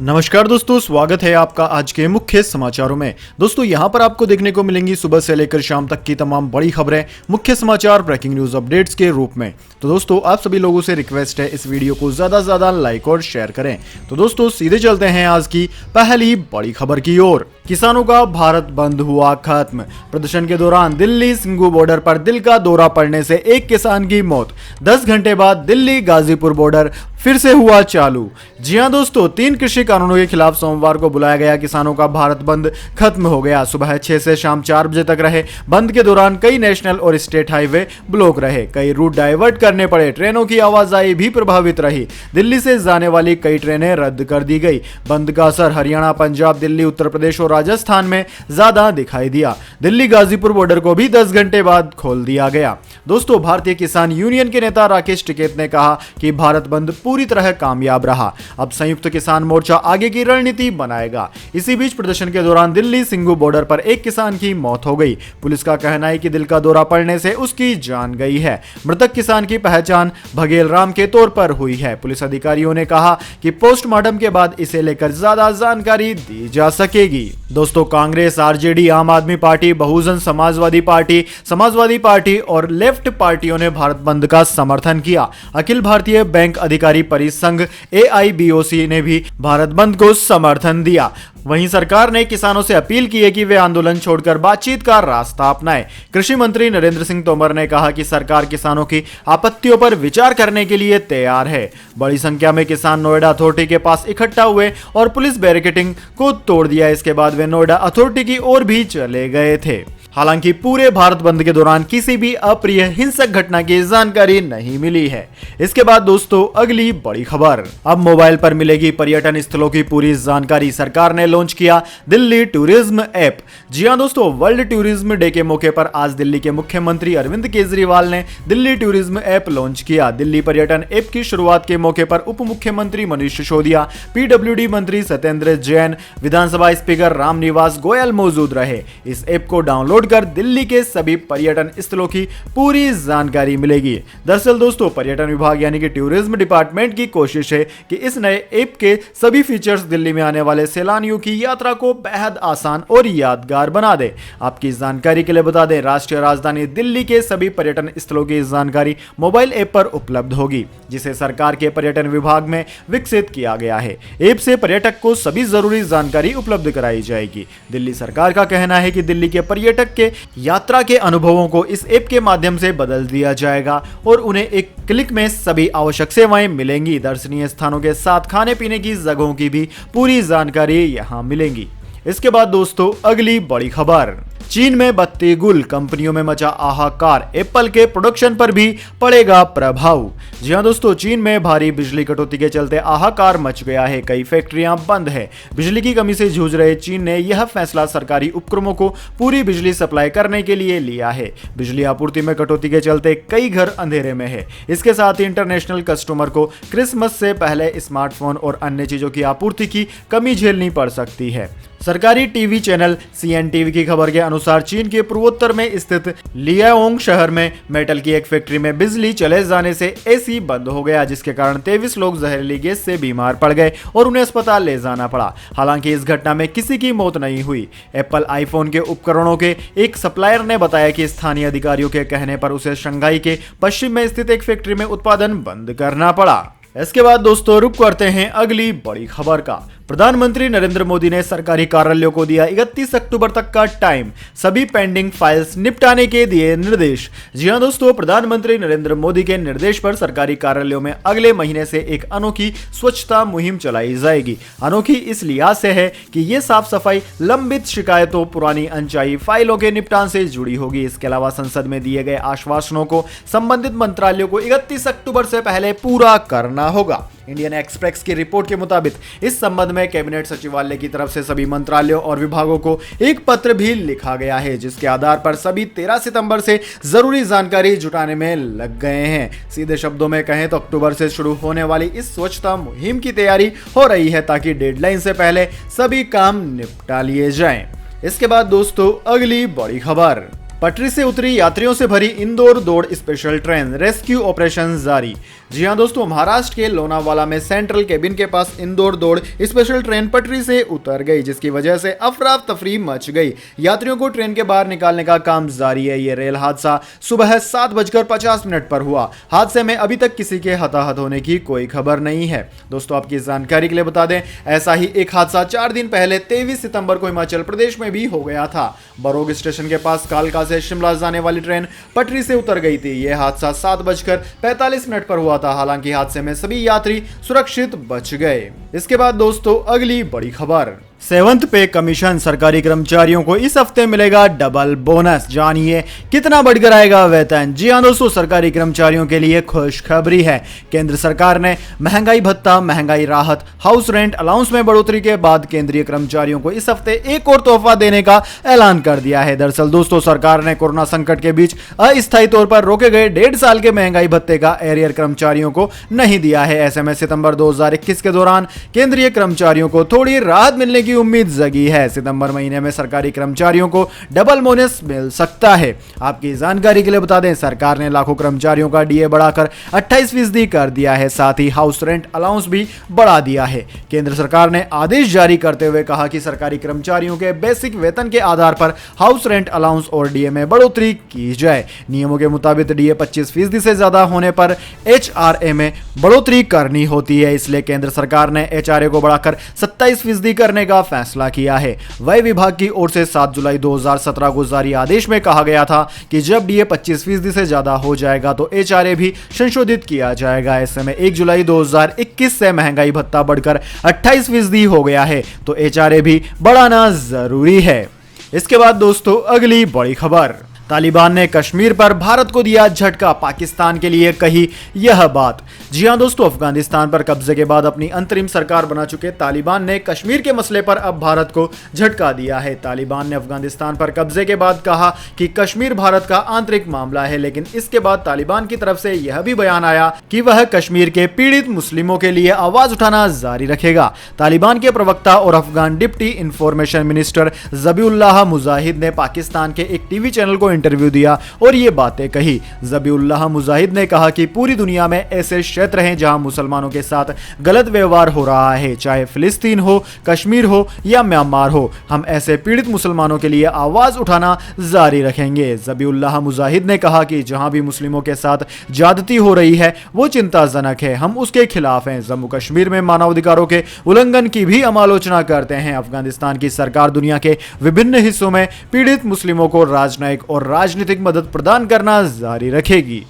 नमस्कार दोस्तों, स्वागत है आपका आज के मुख्य समाचारों में। दोस्तों यहां पर आपको देखने को मिलेंगी सुबह से लेकर शाम तक की तमाम बड़ी खबरें, मुख्य समाचार, ब्रेकिंग न्यूज अपडेट्स के रूप में। तो दोस्तों आप सभी लोगों से रिक्वेस्ट है इस वीडियो को ज्यादा से ज्यादा लाइक और शेयर करें। तो दोस्तों सीधे चलते हैं आज की पहली बड़ी खबर की ओर। किसानों का भारत बंद हुआ खत्म। प्रदर्शन के दौरान दिल्ली सिंगू बॉर्डर पर दिल का दौरा पड़ने से एक किसान की मौत। 10 घंटे बाद दिल्ली गाजीपुर बॉर्डर फिर से हुआ चालू। जी हां दोस्तों, 3 कृषि कानूनों के खिलाफ सोमवार को बुलाया गया किसानों का भारत बंद खत्म हो गया। सुबह 6 से शाम 4 बजे तक रहे बंद के दौरान कई नेशनल और स्टेट हाईवे ब्लॉक रहे, कई रूट डाइवर्ट करने पड़े, ट्रेनों की आवाजाही भी प्रभावित रही। दिल्ली से जाने वाली कई ट्रेनें रद्द कर दी गई। बंद का असर हरियाणा, पंजाब, दिल्ली, उत्तर प्रदेश और राजस्थान में ज्यादा दिखाई दिया। दिल्ली गाजीपुर बॉर्डर को भी 10 घंटे बाद खोल दिया गया। दोस्तों भारतीय किसान यूनियन के नेता राकेश टिकैत ने कहा कि भारत बंद पूरी तरह कामयाब रहा। अब संयुक्त किसान मोर्चा आगे की रणनीति बनाएगा। इसी बीच प्रदर्शन के दौरान दिल्ली सिंगू बॉर्डर पर एक किसान की मौत हो गई। पुलिस का कहना है कि दिल का दौरा पड़ने से उसकी जान गई है। मृतक किसान की पहचान भगेल राम के तौर पर हुई है। पुलिस अधिकारियों ने कहा कि पोस्टमार्टम के बाद इसे लेकर ज्यादा जानकारी दी जा सकेगी। दोस्तों कांग्रेस, आरजेडी, आम आदमी पार्टी, बहुजन समाजवादी पार्टी और लेफ्ट पार्टियों ने भारत बंद का समर्थन किया। अखिल भारतीय बैंक अधिकारी परिसंघ AIBOC ने भी भारत बंद को समर्थन दिया। वहीं सरकार ने किसानों से अपील की है कि वे आंदोलन छोड़कर बातचीत का रास्ता अपनाएं। कृषि मंत्री नरेंद्र सिंह तोमर ने कहा कि सरकार किसानों की आपत्तियों पर विचार करने के लिए तैयार है। बड़ी संख्या में किसान नोएडा अथॉरिटी के पास इकट्ठा हुए और पुलिस बैरिकेडिंग को तोड़ दिया। इसके बाद वे नोएडा अथॉरिटी की ओर भी चले गए थे। हालांकि पूरे भारत बंद के दौरान किसी भी अप्रिय हिंसक घटना की जानकारी नहीं मिली है। इसके बाद दोस्तों अगली बड़ी खबर, अब मोबाइल पर मिलेगी पर्यटन स्थलों की पूरी जानकारी। सरकार ने लॉन्च किया दिल्ली टूरिज्म ऐप। जी हां दोस्तों, वर्ल्ड टूरिज्म डे के मौके पर आज दिल्ली के मुख्यमंत्री अरविंद केजरीवाल ने दिल्ली टूरिज्म ऐप लॉन्च किया। दिल्ली पर्यटन ऐप की शुरुआत के मौके पर उप मुख्यमंत्री मनीष सिसोदिया, PWD मंत्री सत्येंद्र जैन, विधानसभा स्पीकर रामनिवास गोयल मौजूद रहे। इस ऐप को डाउनलोड कर दिल्ली के सभी पर्यटन स्थलों की पूरी जानकारी मिलेगी। दरअसल दोस्तों पपर्यटन विभाग यानी कि टूरिज्म डिपार्टमेंट की कोशिश है कि इस नए ऐप के सभी फीचर्स दिल्ली में आने वाले सैलानियों की यात्रा को बेहद आसान और यादगार बना दे। आपकी जानकारी के लिए बता दें, राष्ट्रीय राजधानी दिल्ली के सभी पर्यटन स्थलों की जानकारी मोबाइल ऐप पर उपलब्ध होगी, जिसे सरकार के पर्यटन विभाग में विकसित किया गया है। ऐप से पर्यटक को सभी जरूरी जानकारी उपलब्ध कराई जाएगी। दिल्ली सरकार का कहना है कि दिल्ली के पर्यटक के यात्रा के अनुभवों को इस ऐप के माध्यम से बदल दिया जाएगा और उन्हें एक क्लिक में सभी आवश्यक सेवाएं मिलेंगी। दर्शनीय स्थानों के साथ खाने पीने की जगहों की भी पूरी जानकारी यहां मिलेंगी। इसके बाद दोस्तों अगली बड़ी खबर, चीन में बत्ती गुल, कंपनियों में मचा हाहाकार, एप्पल के प्रोडक्शन पर भी पड़ेगा प्रभाव। जी हां दोस्तों, चीन में भारी बिजली कटौती के चलते हाहाकार मच गया है। कई फैक्ट्रियां बंद है। बिजली की कमी से जूझ रहे चीन ने यह फैसला सरकारी उपक्रमों को पूरी बिजली सप्लाई करने के लिए लिया है। बिजली आपूर्ति में कटौती के चलते कई घर अंधेरे में है। इसके साथ ही इंटरनेशनल कस्टमर को क्रिसमस से पहले स्मार्टफोन और अन्य चीजों की आपूर्ति की कमी झेलनी पड़ सकती है। सरकारी टीवी चैनल CNTV की खबर के अनुसार चीन के पूर्वोत्तर में स्थित लियाओंग शहर में मेटल की एक फैक्ट्री में बिजली चले जाने से AC बंद हो गया, जिसके कारण 23 लोग जहरीली गैस से बीमार पड़ गए और उन्हें अस्पताल ले जाना पड़ा। हालांकि इस घटना में किसी की मौत नहीं हुई। एप्पल आईफोन के उपकरणों के एक सप्लायर ने बताया कि स्थानीय अधिकारियों के कहने पर उसे शंघाई के पश्चिम में स्थित एक फैक्ट्री में उत्पादन बंद करना पड़ा। इसके बाद दोस्तों रुक करते हैं अगली बड़ी खबर का। प्रधानमंत्री नरेंद्र मोदी ने सरकारी कार्यालयों को दिया 31 अक्टूबर तक का टाइम, सभी पेंडिंग फाइल्स निपटाने के दिए निर्देश। जी हां दोस्तों, प्रधानमंत्री नरेंद्र मोदी के निर्देश पर सरकारी कार्यालयों में अगले महीने से एक अनोखी स्वच्छता मुहिम चलाई जाएगी। अनोखी इस लिहाज से है कि ये साफ सफाई, लंबित शिकायतों, पुरानी अनचाही फाइलों के निपटान से जुड़ी होगी। इसके अलावा संसद में दिए गए आश्वासनों को संबंधित मंत्रालयों को 31 अक्टूबर से पहले पूरा करना होगा। इंडियन एक्सप्रेस की रिपोर्ट के मुताबिक इस संबंध में कैबिनेट सचिवालय की तरफ से सभी मंत्रालयों और विभागों को एक पत्र भी लिखा गया है, जिसके आधार पर सभी 13 सितंबर से जरूरी जानकारी जुटाने में लग गए हैं। सीधे शब्दों में कहें तो अक्टूबर से शुरू होने वाली इस स्वच्छता मुहिम की तैयारी हो रही है ताकि डेडलाइन से पहले सभी काम निपटा लिए जाएं। इसके बाद दोस्तों अगली बड़ी खबर, पटरी से उतरी यात्रियों से भरी इंदौर दौड़ स्पेशल ट्रेन, रेस्क्यू ऑपरेशन जारी। जी हां दोस्तों, महाराष्ट्र के लोनावाला में सेंट्रल केबिन के पास इंदौर दौड़ स्पेशल ट्रेन पटरी से उतर गई, जिसकी वजह से अफरा तफरी मच गई। यात्रियों को ट्रेन के बाहर निकालने का काम जारी है। यह रेल हादसा सुबह 7:50 पर हुआ। हादसे में अभी तक किसी के हताहत होने की कोई खबर नहीं है। दोस्तों, आपकी जानकारी के लिए बता दें, ऐसा ही एक हादसा 4 दिन पहले 23 सितंबर को हिमाचल प्रदेश में भी हो गया था। बरोग स्टेशन के पास कालका से शिमला जाने वाली ट्रेन पटरी से उतर गई थी। यह हादसा 7:45 पर हुआ था। हालांकि हादसे में सभी यात्री सुरक्षित बच गए। इसके बाद दोस्तों, अगली बड़ी खबर, 7th पे कमीशन, सरकारी कर्मचारियों को इस हफ्ते मिलेगा डबल बोनस। जानिए कितना बढ़कर आएगा वेतन। जी हां दोस्तों, सरकारी कर्मचारियों के लिए खुशखबरी है। केंद्र सरकार ने महंगाई भत्ता, महंगाई राहत, हाउस रेंट अलाउंस में बढ़ोतरी के बाद केंद्रीय कर्मचारियों को इस हफ्ते एक और तोहफा देने का ऐलान कर दिया है। दरअसल दोस्तों, सरकार ने कोरोना संकट के बीच अस्थायी तौर पर रोके गए 1.5 साल के महंगाई भत्ते का एरियर कर्मचारियों को नहीं दिया है। ऐसे में सितंबर 2021 के दौरान केंद्रीय कर्मचारियों को थोड़ी राहत मिलने की उम्मीद जगी है। सितंबर महीने में सरकारी कर्मचारियों को डबल बोनस मिल सकता है। आपकी जानकारी के लिए बता दें, सरकार ने लाखों कर्मचारियों का डीए बढ़ाकर 28% कर दिया है। साथ ही हाउस रेंट अलाउंस भी बढ़ा दिया है। केंद्र सरकार ने आदेश जारी करते हुए कहा कि सरकारी कर्मचारियों के बेसिक वेतन के आधार पर हाउस रेंट अलाउंस और डीए में बढ़ोतरी की जाए। नियमों के मुताबिक डीए 25% से ज्यादा होने पर एचआरए में बढ़ोतरी करनी होती है। इसलिए केंद्र सरकार ने एचआरए को बढ़ाकर 27% करने का फैसला किया है। व्यय विभाग की ओर से 7 जुलाई 2017 को जारी आदेश में कहा गया था कि जब डीए 25% से ज्यादा हो जाएगा तो एचआरए भी संशोधित किया जाएगा। ऐसे में 1 जुलाई 2021 से महंगाई भत्ता बढ़कर 28% हो गया है, तो एचआरए भी बढ़ाना जरूरी है। इसके बाद दोस्तों, अगली बड़ी खबर, तालिबान ने कश्मीर पर भारत को दिया झटका, पाकिस्तान के लिए कही यह बात। जी हां दोस्तों, अफगानिस्तान पर कब्जे के बाद अपनी अंतरिम सरकार बना चुके तालिबान ने कश्मीर के मसले पर अब भारत को झटका दिया है। तालिबान ने अफगानिस्तान पर कब्जे के बाद कहा कि कश्मीर भारत का आंतरिक मामला है, लेकिन इसके बाद तालिबान की तरफ से यह भी बयान आया कि वह कश्मीर के पीड़ित मुस्लिमों के लिए आवाज उठाना जारी रखेगा। तालिबान के प्रवक्ता और Afghan deputy information minister Zabihullah Mujahid ने पाकिस्तान के एक टीवी चैनल को इंटरव्यू दिया और ये बातें कही। जबीउल्लाह मुजाहिद ने कहा कि पूरी दुनिया में ऐसे क्षेत्र हैं जहां मुसलमानों के साथ गलत व्यवहार हो रहा है, चाहे फिलिस्तीन हो, कश्मीर हो या म्यांमार हो। हम ऐसे पीड़ित मुसलमानों के लिए आवाज उठाना जारी रखेंगे। जबीउल्लाह मुजाहिद ने कहा कि जहां भी मुस्लिमों के साथ ज्यादती हो रही है वो चिंताजनक है, हम उसके खिलाफ हैं। जम्मू कश्मीर में मानवाधिकारों के उल्लंघन की भी हम आलोचना करते हैं। अफगानिस्तान की सरकार दुनिया के विभिन्न हिस्सों में पीड़ित मुस्लिमों को राजनयिक और राजनीतिक मदद प्रदान करना जारी रखेगी।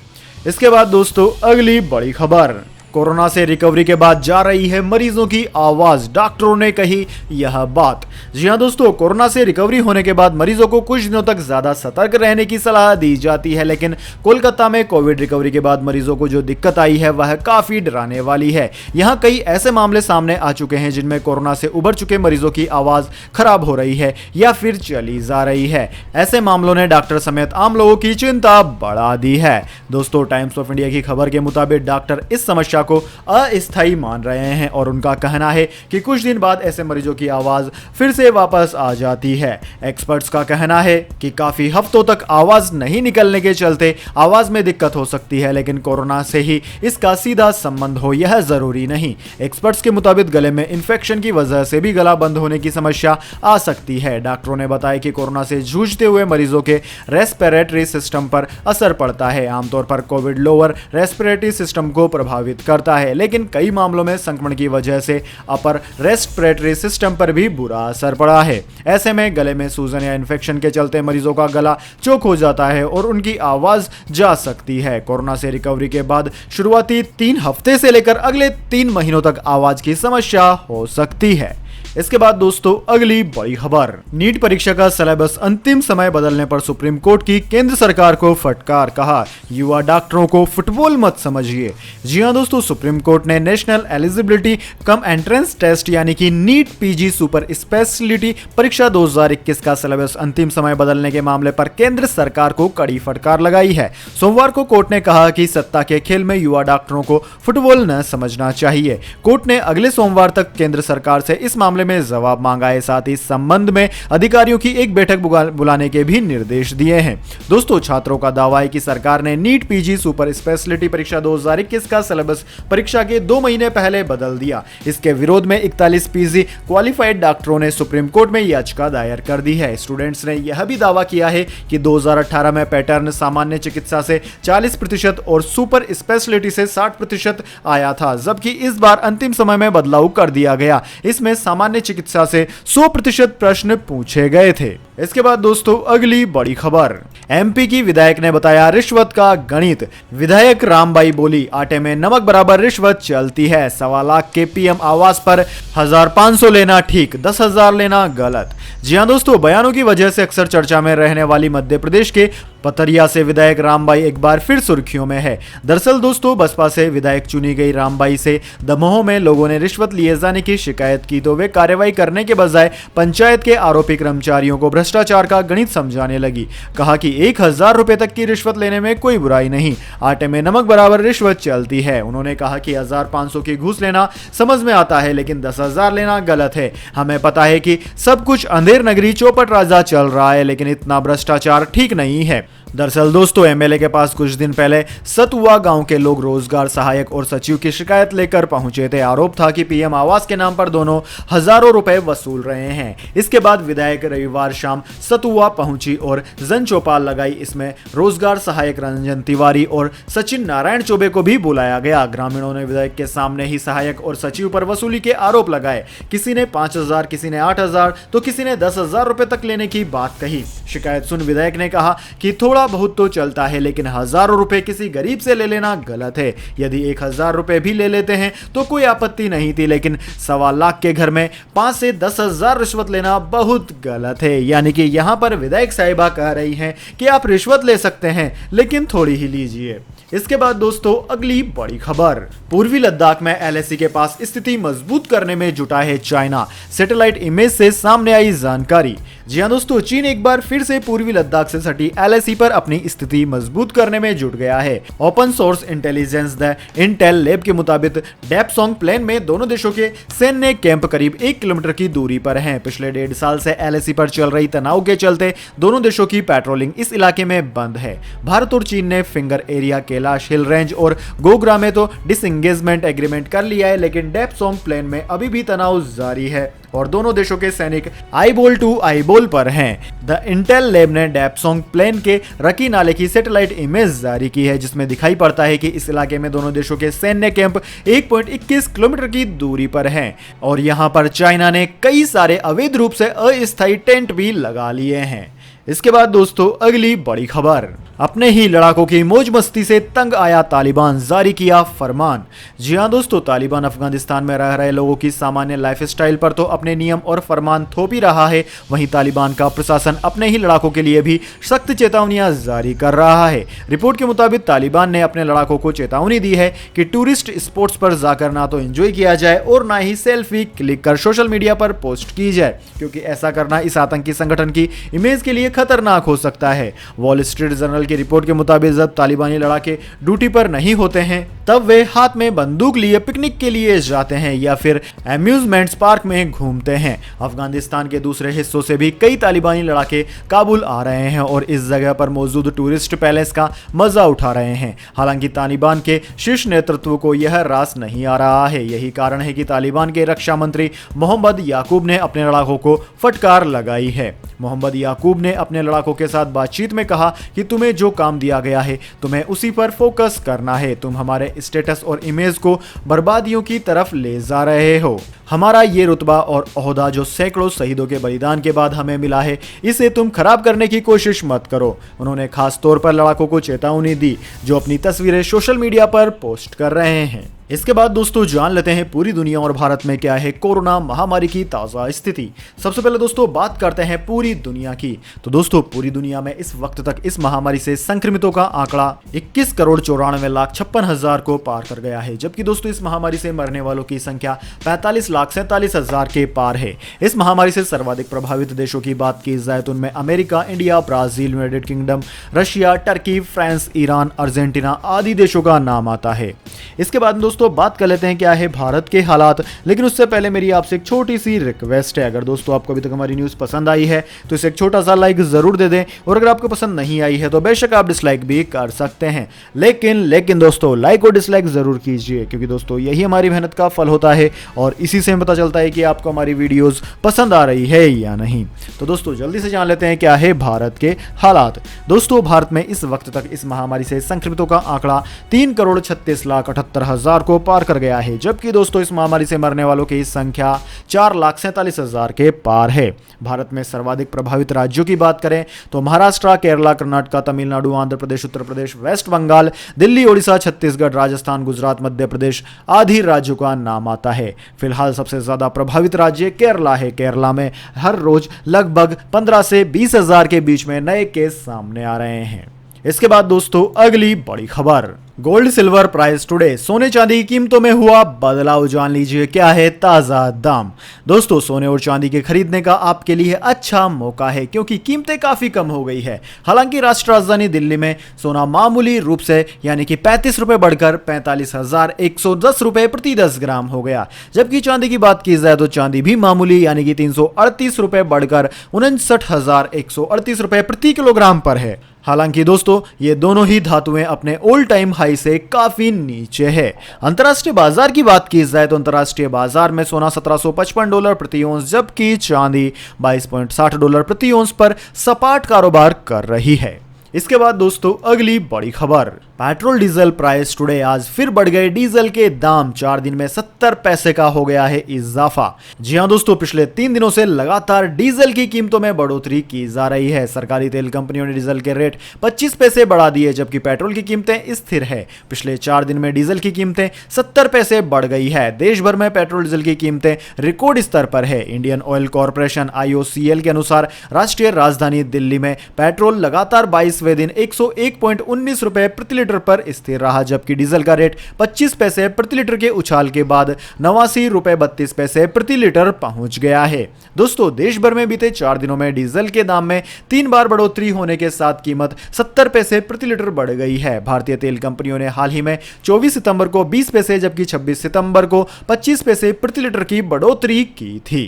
इसके बाद दोस्तों, अगली बड़ी खबर, कोरोना से रिकवरी के बाद जा रही है मरीजों की आवाज, डॉक्टरों ने कही यह बात। जी हां दोस्तों, कोरोना से रिकवरी होने के बाद मरीजों को कुछ दिनों तक ज्यादा सतर्क रहने की सलाह दी जाती है, लेकिन कोलकाता में कोविड रिकवरी के बाद मरीजों को जो दिक्कत आई है वह काफी डराने वाली है। यहां कई ऐसे मामले सामने आ चुके हैं जिनमें कोरोना से उबर चुके मरीजों की आवाज खराब हो रही है या फिर चली जा रही है। ऐसे मामलों ने डॉक्टर समेत आम लोगों की चिंता बढ़ा दी है। दोस्तों, टाइम्स ऑफ इंडिया की खबर के मुताबिक डॉक्टर इस समस्या को अस्थायी मान रहे हैं और उनका कहना है कि कुछ दिन बाद ऐसे मरीजों की आवाज फिर से वापस आ जाती है। एक्सपर्ट्स का कहना है कि काफी हफ्तों तक आवाज नहीं निकलने के चलते आवाज में दिक्कत हो सकती है, लेकिन कोरोना से ही इसका सीधा संबंध हो यह जरूरी नहीं। एक्सपर्ट्स के मुताबिक गले में इंफेक्शन की वजह से भी गला बंद होने की समस्या आ सकती है। डॉक्टरों ने बताया कि कोरोना से जूझते हुए मरीजों के रेस्पिरेटरी सिस्टम पर असर पड़ता है। आमतौर पर कोविड लोअर रेस्पिरेटरी सिस्टम को प्रभावित करता है, लेकिन कई मामलों में संक्रमण की वजह से अपर रेस्पिरेटरी सिस्टम पर भी बुरा असर पड़ा है। ऐसे में गले में सूजन या इन्फेक्शन के चलते मरीजों का गला चोक हो जाता है और उनकी आवाज जा सकती है। कोरोना से रिकवरी के बाद शुरुआती 3 हफ्ते से लेकर अगले 3 महीनों तक आवाज की समस्या हो सकती है। इसके बाद दोस्तों, अगली बड़ी खबर, नीट परीक्षा का सिलेबस अंतिम समय बदलने पर सुप्रीम कोर्ट की केंद्र सरकार को फटकार, कहा युवा डॉक्टरों को फुटबॉल मत समझिए। जी हां दोस्तों, सुप्रीम कोर्ट ने National Eligibility cum Entrance Test यानी कि नीट पीजी सुपर स्पेशलिटी परीक्षा 2021 का सिलेबस अंतिम समय बदलने के मामले पर केंद्र सरकार को कड़ी फटकार लगाई है। सोमवार को कोर्ट ने कहा कि सत्ता के खेल में युवा डॉक्टरों को फुटबॉल न समझना चाहिए। कोर्ट ने अगले सोमवार तक केंद्र सरकार से इस मामले में जवाब मांगा है। साथ ही इस संबंध में अधिकारियों की एक बैठक बुलाने के भी निर्देश दिए हैं। दोस्तों, छात्रों का दावा है कि सरकार ने नीट पीजी सुपर स्पेशलिटी परीक्षा 2021 का सिलेबस परीक्षा के 2 महीने पहले बदल दिया। इसके विरोध में 41 पीजी क्वालिफाइड डॉक्टरों ने सुप्रीम कोर्ट में याचिका दायर कर दी है। स्टूडेंट्स ने यह भी दावा किया है कि 2018 में पैटर्न सामान्य चिकित्सा से 40% और सुपर स्पेशलिटी से 60% आया था, जबकि इस बार अंतिम समय में बदलाव कर दिया गया। इसमें सामान्य चिकित्सा से 100% प्रश्न पूछे गए थे। इसके बाद दोस्तों, अगली बड़ी खबर, एमपी की विधायक ने बताया रिश्वत का गणित। विधायक रामबाई बोली, आटे में नमक बराबर रिश्वत चलती है। 1.25 लाख के पीएम आवास पर 1500 लेना ठीक, 10,000 लेना गलत। जी हां दोस्तों, बयानों की वजह से अक्सर चर्चा में रहने वाली मध्य प्रदेश के पतरिया से विधायक रामबाई एक बार फिर सुर्खियों में है। दरअसल दोस्तों, बसपा से विधायक चुनी गई रामबाई से दमोह में लोगों ने रिश्वत लिए जाने की शिकायत की, तो वे कार्रवाई करने के बजाय पंचायत के आरोपी कर्मचारियों को भ्रष्टाचार का गणित समझाने लगी। कहा कि 1,000 रुपए तक की रिश्वत लेने में कोई बुराई नहीं, आटे में नमक बराबर रिश्वत चलती है। उन्होंने कहा कि 1,500 की घूस लेना समझ में आता है, लेकिन 10,000 लेना गलत है। हमें पता है कि सब कुछ अंधेर नगरी चौपट राजा चल रहा है, लेकिन इतना भ्रष्टाचार ठीक नहीं है। दरअसल दोस्तों, एमएलए के पास कुछ दिन पहले सतुआ गांव के लोग रोजगार सहायक और सचिव की शिकायत लेकर पहुंचे थे। आरोप था कि पीएम आवास के नाम पर दोनों हजारों रुपए वसूल रहे हैं। इसके बाद विधायक रविवार शाम सतुआ पहुंची और जन चौपाल लगाई। इसमें रोजगार सहायक रंजन तिवारी और सचिन नारायण चौबे को भी बुलाया गया। ग्रामीणों ने विधायक के सामने ही सहायक और सचिव पर वसूली के आरोप लगाए। किसी ने 5,000, किसी ने 8,000, तो किसी ने 10,000 रुपए तक लेने की बात कही। शिकायत सुन विधायक ने कहा कि थोड़ा बहुत तो चलता है, लेकिन हजारों रुपए किसी गरीब से ले लेना गलत है। यदि 1,000 रुपए भी ले लेते हैं तो कोई आपत्ति नहीं थी, लेकिन 1.25 लाख के घर में 5 से 10,000 रिश्वत लेना बहुत गलत है। यानी कि यहां पर विधायक साहिबा कह रही हैं कि आप रिश्वत ले सकते हैं, लेकिन थोड़ी ही लीजिए। इसके बाद दोस्तों, अगली बड़ी खबर, पूर्वी लद्दाख में एलएसी के पास स्थिति मजबूत करने में जुटा है चाइना। सैटेलाइट इमेज से सामने आई जानकारी। जी हां दोस्तों, चीन एक बार फिर से पूर्वी लद्दाख से सटी एलएसी पर अपनी स्थिति मजबूत करने में जुट गया है। Open source intelligence the Intel lab के मुताबिक डेपसोंग प्लेन में दोनों देशों के सैन्य कैंप करीब 1 किलोमीटर की दूरी पर हैं। पिछले 1.5 साल से एलएसी पर चल रही तनाव के चलते दोनों देशों की पेट्रोलिंग इस इलाके में बंद है। भारत और चीन ने finger area, Kailash hill range और गोग्रा में तो डिसएंगेजमेंट एग्रीमेंट कर लिया है, लेकिन डेपसोंग प्लेन में अभी भी तनाव जारी है और दोनों देशों के सैनिक आईबोल टू आईबोल पर हैं। द इंटेल लैब ने डेपसोंग प्लेन के रकी नाले की सैटेलाइट इमेज जारी की है, जिसमें दिखाई पड़ता है कि इस इलाके में दोनों देशों के सैन्य कैंप 1.21 किलोमीटर की दूरी पर हैं और यहां पर चाइना ने कई सारे अवैध रूप से अस्थायी टेंट भी लगा लिए हैं। इसके बाद दोस्तों, अगली बड़ी खबर, अपने ही लड़ाकों की मौज मस्ती से तंग आया तालिबान, जारी किया फरमान। जी हां दोस्तों, तालिबान अफगानिस्तान में रह रहे लोगों की सामान्य लाइफस्टाइल पर तो अपने नियम और फरमान थोप ही रहा है, वहीं तालिबान का प्रशासन अपने ही लड़ाकों के लिए भी सख्त चेतावनियां जारी कर रहा है। रिपोर्ट के मुताबिक तालिबान ने अपने लड़ाकों को चेतावनी दी है कि टूरिस्ट स्पॉट्स पर जाकर ना तो एंजॉय किया जाए और ना ही सेल्फी क्लिक कर सोशल मीडिया पर पोस्ट की जाए, क्योंकि ऐसा करना इस आतंकी संगठन की इमेज के लिए खतरनाक हो सकता है। वॉल स्ट्रीट जर्नल की रिपोर्ट के मुताबिक जब तालिबानी लड़ाके ड्यूटी पर नहीं होते हैं, तब वे हाथ में बंदूक लिए पिकनिक के लिए जाते हैं या फिर अम्यूजमेंट्स पार्क में घूमते हैं। अफगानिस्तान के दूसरे हिस्सों से भी कई तालिबानी लड़ाके काबुल आ रहे हैं और इस जगह पर मौजूद टूरिस्ट पैलेस का मजा उठा रहे हैं। हालांकि तालिबान के शीर्ष नेतृत्व को यह रास नहीं आ रहा है। यही कारण है कि तालिबान के रक्षा मंत्री मोहम्मद याकूब ने अपने लड़ाकों को फटकार लगाई है। मोहम्मद याकूब ने अपने लड़ाकों के साथ बातचीत में कहा कि तुम्हें जो काम दिया गया है तुम्हें उसी पर फोकस करना है। तुम हमारे स्टेटस और इमेज को बर्बादियों की तरफ ले जा रहे हो। हमारा ये रुतबा और ओहदा जो सैकड़ों शहीदों के बलिदान के बाद हमें मिला है, इसे तुम खराब करने की कोशिश मत करो। उन्होंने खास तौर पर लड़ाकों को चेतावनी दी जो अपनी तस्वीरें सोशल मीडिया पर पोस्ट कर रहे हैं। इसके बाद दोस्तों जान लेते हैं पूरी दुनिया और भारत में क्या है कोरोना महामारी की ताज़ा स्थिति। सबसे पहले दोस्तों बात करते हैं पूरी दुनिया की। तो दोस्तों पूरी दुनिया में इस वक्त तक इस महामारी से संक्रमितों का आंकड़ा 21,94,56,000 को पार कर गया है, जबकि दोस्तों इस महामारी से मरने वालों की संख्या 45,47,000 के पार है। इस महामारी से सर्वाधिक प्रभावित देशों की बात की जाए तो उनमें America, India, Brazil, United kingdom, Russia, Turkey, France, Iran, Argentina आदि देशों का नाम आता है। इसके बाद दोस्तों दोस्तों बात कर लेते हैं क्या है भारत के हालात, लेकिन उससे पहले मेरी आपसे एक छोटी सी रिक्वेस्ट है। अगर दोस्तों आपको अभी तक हमारी न्यूज़ पसंद आई है तो इसे एक छोटा सा लाइक ज़रूर दे दें, और अगर आपको पसंद नहीं आई है तो बेशक आप डिसलाइक भी कर सकते हैं, लेकिन दोस्तों लाइक और डिसलाइक ज़रूर कीजिए, क्योंकि दोस्तों यही हमारी मेहनत का फल होता है और इसी से हमें पता चलता है कि आपको हमारी वीडियोज़ पसंद आ रही है या नहीं। तो दोस्तों जल्दी से जान लेते हैं क्या है भारत के हालात। दोस्तों भारत में इस वक्त तक इस महामारी से संक्रमितों का आंकड़ा 3,36,78,000 को पार कर गया है, जबकि दोस्तों इस महामारी से मरने वालों की संख्या 4,47,000 के पार है। भारत में सर्वाधिक प्रभावित राज्यों की बात करें तो महाराष्ट्र, केरला, कर्नाटक, तमिलनाडु, आंध्र प्रदेश, उत्तर प्रदेश, वेस्ट बंगाल, दिल्ली, ओडिशा, छत्तीसगढ़, राजस्थान, गुजरात, मध्य प्रदेश आदि राज्यों का नाम आता है। फिलहाल सबसे ज्यादा प्रभावित राज्य केरला है। केरला में हर रोज लगभग 15 से 20,000 के बीच में नए केस सामने आ रहे हैं। इसके बाद दोस्तों अगली बड़ी खबर, गोल्ड सिल्वर प्राइस टुडे। सोने चांदी की कीमतों में हुआ बदलाव, जान लीजिए क्या है ताजा दाम। दोस्तों सोने और चांदी के खरीदने का आपके लिए अच्छा मौका है, क्योंकि कीमतें काफी कम हो गई है। हालांकि राष्ट्रीय राजधानी दिल्ली में सोना मामूली रूप से यानी कि 35 रुपए बढ़कर 45,110 रुपए प्रति 10 ग्राम हो गया, जबकि चांदी की बात की जाए तो चांदी भी मामूली यानी कि 338 रुपए बढ़कर 59,138 रुपए प्रति किलोग्राम पर है। हालांकि दोस्तों ये दोनों ही धातुएं अपने ऑल टाइम हाई से काफी नीचे है। अंतर्राष्ट्रीय बाजार की बात की जाए तो अंतर्राष्ट्रीय बाजार में सोना $1755 प्रति औंस, जबकि चांदी $22.60 प्रति औंस पर सपाट कारोबार कर रही है। इसके बाद दोस्तों अगली बड़ी खबर, पेट्रोल डीजल प्राइस टुडे। आज फिर बढ़ गए डीजल के दाम, 4 दिन में 70 पैसे का हो गया है इजाफा। जी हां दोस्तों, पिछले 3 दिनों से लगातार डीजल की कीमतों में बढ़ोतरी की जा रही है। सरकारी तेल कंपनियों ने डीजल के रेट 25 पैसे बढ़ा दिए, जबकि पेट्रोल की कीमतें स्थिर है। पिछले 4 दिन में डीजल की कीमतें 70 पैसे बढ़ गई है। देश भर में पेट्रोल डीजल की कीमतें रिकॉर्ड स्तर पर है। इंडियन ऑयल कॉर्पोरेशन IOCL के अनुसार राष्ट्रीय राजधानी दिल्ली में पेट्रोल लगातार 22वें दिन 101.19 रुपए प्रति लीटर पर स्थिर रहा, जबकि डीजल का रेट 25 पैसे प्रति लीटर के उछाल के बाद 89 रुपए 32 पैसे प्रति लीटर पहुंच गया है। दोस्तों देश भर में बीते 4 दिनों में डीजल के दाम में 3 बार बढ़ोतरी होने के साथ कीमत 70 पैसे प्रति लीटर बढ़ गई है। भारतीय तेल कंपनियों ने हाल ही में 24 सितंबर को 20 पैसे जबकि 26 सितंबर को 25 पैसे प्रति लीटर की बढ़ोतरी की थी।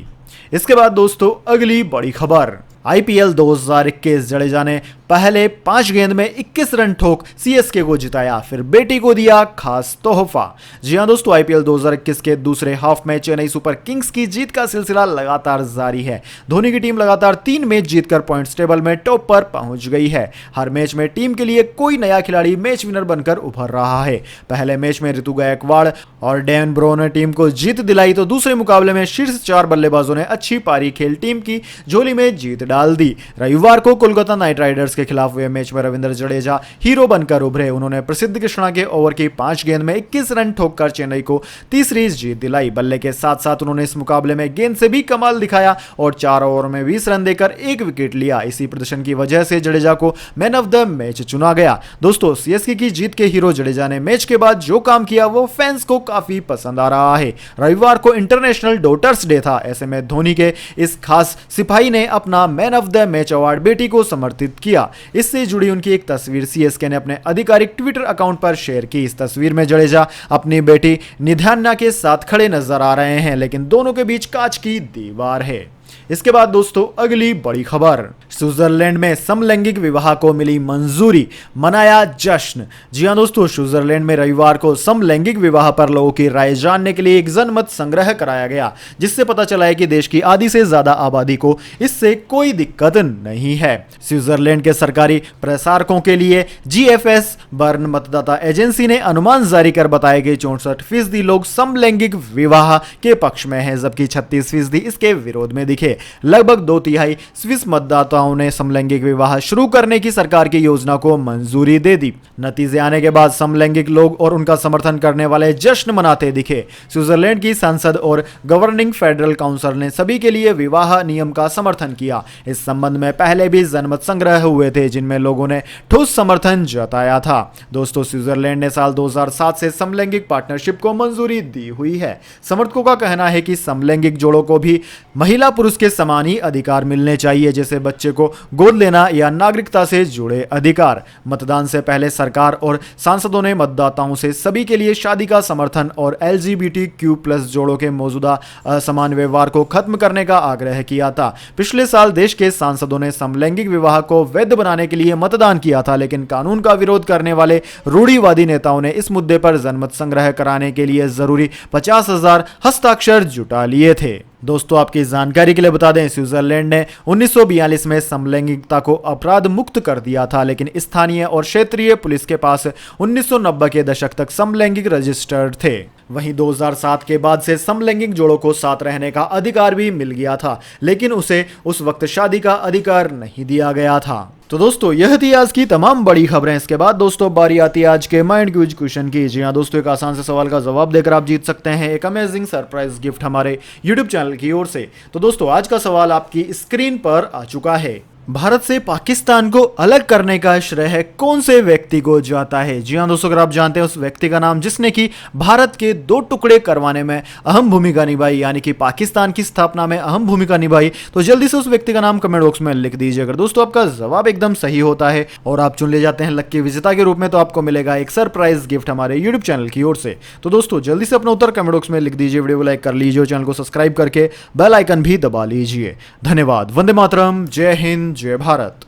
इसके बाद दोस्तों अगली बड़ी खबर, IPL 2021 जडेजा ने पहले 5 गेंद में 21 रन ठोक CSK को जिताया, फिर बेटी को दिया खास तोहफा। जी हां दोस्तों, IPL 2021 के दूसरे हाफ में चेन्नई सुपर किंग्स की जीत का सिलसिला लगातार जारी है। धोनी की टीम लगातार 3 मैच जीतकर पॉइंट्स टेबल में टॉप पर पहुंच गई है। हर मैच में टीम के लिए कोई नया खिलाड़ी मैच विनर बनकर उभर रहा है। पहले मैच में ऋतु गायकवाड़ और डेवन ब्रो ने टीम को जीत दिलाई, तो दूसरे मुकाबले में शीर्ष 4 बल्लेबाजों ने अच्छी पारी खेल टीम की झोली में जीत डाल दी। रविवार को कोलकाता नाइट राइडर्स के खिलाफ हुए मैच में रविंद्र जडेजा हीरो बनकर उभरे। उन्होंने प्रसिद्ध कृष्णा के ओवर की 5 गेंद में 21 रन ठोककर चेन्नई को तीसरी जीत दिलाई। बल्ले के साथ साथ उन्होंने इस मुकाबले में गेंद से भी कमाल दिखाया और 4 ओवर में 20 रन देकर 1 विकेट लिया। इसी प्रदर्शन की वजह से जडेजा को मैन ऑफ द मैच चुना गया। दोस्तों CSK की जीत के हीरो जडेजा ने मैच के बाद जो काम किया वो फैंस को काफी पसंद आ रहा है। रविवार को इंटरनेशनल डॉटर्स डे था, ऐसे में धोनी के इस खास सिपाही ने अपना man of the match award बेटी को समर्पित किया। इससे जुड़ी उनकी एक तस्वीर CSK ने अपने आधिकारिक ट्विटर अकाउंट पर शेयर की। इस तस्वीर में जडेजा अपनी बेटी निधान्या के साथ खड़े नजर आ रहे हैं, लेकिन दोनों के बीच कांच की दीवार है। इसके बाद दोस्तों अगली बड़ी खबर, स्विट्जरलैंड में समलैंगिक विवाह को मिली मंजूरी, मनाया जश्न। जी हां दोस्तों, स्विट्जरलैंड में रविवार को समलैंगिक विवाह पर लोगों की राय जानने के लिए एक जनमत संग्रह कराया गया, जिससे पता चला है कि देश की आधी से ज्यादा आबादी को इससे कोई दिक्कत नहीं है। स्विट्जरलैंड के सरकारी प्रसारकों के लिए GFS बर्न मतदाता एजेंसी ने अनुमान जारी कर बताया कि 64% लोग समलैंगिक विवाह के पक्ष में हैं, जबकि 36% इसके विरोध में दिखे। लगभग 2/3 स्विस मतदाताओं ने समलैंगिक विवाह शुरू करने की सरकार की योजना को मंजूरी दे दी। नतीजे आने के बाद समलैंगिक लोग और उनका समर्थन करने वाले जश्न मनाते दिखे। स्विट्जरलैंड की संसद और गवर्निंग फेडरल काउंसिल ने सभी के लिए विवाह नियम का समर्थन किया। इस संबंध में पहले भी जनमत संग्रह हुए थे, जिनमें लोगों ने ठोस समर्थन जताया था। दोस्तों स्विट्जरलैंड ने साल 2007 से समलैंगिक पार्टनरशिप को मंजूरी दी हुई है। समर्थकों का कहना है कि समलैंगिक जोड़ों को भी महिला पुरुष उसके समान ही अधिकार मिलने चाहिए, जैसे बच्चे को गोद लेना या नागरिकता से जुड़े अधिकार। मतदान से पहले सरकार और सांसदों ने मतदाताओं से सभी के लिए शादी का समर्थन और LGBTQ+ जोड़ों के मौजूदा असमान व्यवहार को खत्म करने का आग्रह किया था। पिछले साल देश के सांसदों ने समलैंगिक विवाह को वैध बनाने के लिए मतदान किया था, लेकिन कानून का विरोध करने वाले रूढ़िवादी नेताओं ने इस मुद्दे पर जनमत संग्रह कराने के लिए जरूरी 50,000 हस्ताक्षर जुटा लिए थे। दोस्तों, आपकी जानकारी के लिए बता दें, स्विट्जरलैंड ने 1942 में समलैंगिकता को अपराध मुक्त कर दिया था, लेकिन स्थानीय और क्षेत्रीय पुलिस के पास 1990 के दशक तक समलैंगिक रजिस्टर्ड थे। वहीं 2007 के बाद से समलैंगिक जोड़ों को साथ रहने का अधिकार भी मिल गया था, लेकिन उसे उस वक्त शादी का अधिकार नहीं दिया गया था। तो दोस्तों, यह थी आज की तमाम बड़ी खबरें। इसके बाद दोस्तों बारी आती है आज के माइंड क्यूज क्वेश्चन की। जी हाँ दोस्तों, एक आसान से सवाल का जवाब देकर आप जीत सकते हैं एक अमेजिंग सरप्राइज गिफ्ट हमारे यूट्यूब चैनल की ओर से। तो दोस्तों, आज का सवाल आपकी स्क्रीन पर आ चुका है। भारत से पाकिस्तान को अलग करने का श्रेय कौन से व्यक्ति को जाता है? जी हाँ दोस्तों, अगर आप जानते हैं उस व्यक्ति का नाम जिसने कि भारत के 2 टुकड़े करवाने में अहम भूमिका निभाई, यानी कि पाकिस्तान की स्थापना में अहम भूमिका निभाई, तो जल्दी से उस व्यक्ति का नाम कमेंट बॉक्स में लिख दीजिए। अगर दोस्तों आपका जवाब एकदम सही होता है और आप चुन ले जाते हैं लक्की विजेता के रूप में, तो आपको मिलेगा एक सरप्राइज गिफ्ट हमारे यूट्यूब चैनल की ओर से। तो दोस्तों जल्दी से अपना उत्तर कमेंट बॉक्स में लिख दीजिए, वीडियो को लाइक कर लीजिए और चैनल को सब्सक्राइब करके बेल आइकन भी दबा लीजिए। धन्यवाद। वंदे मातरम। जय हिंद, जय भारत।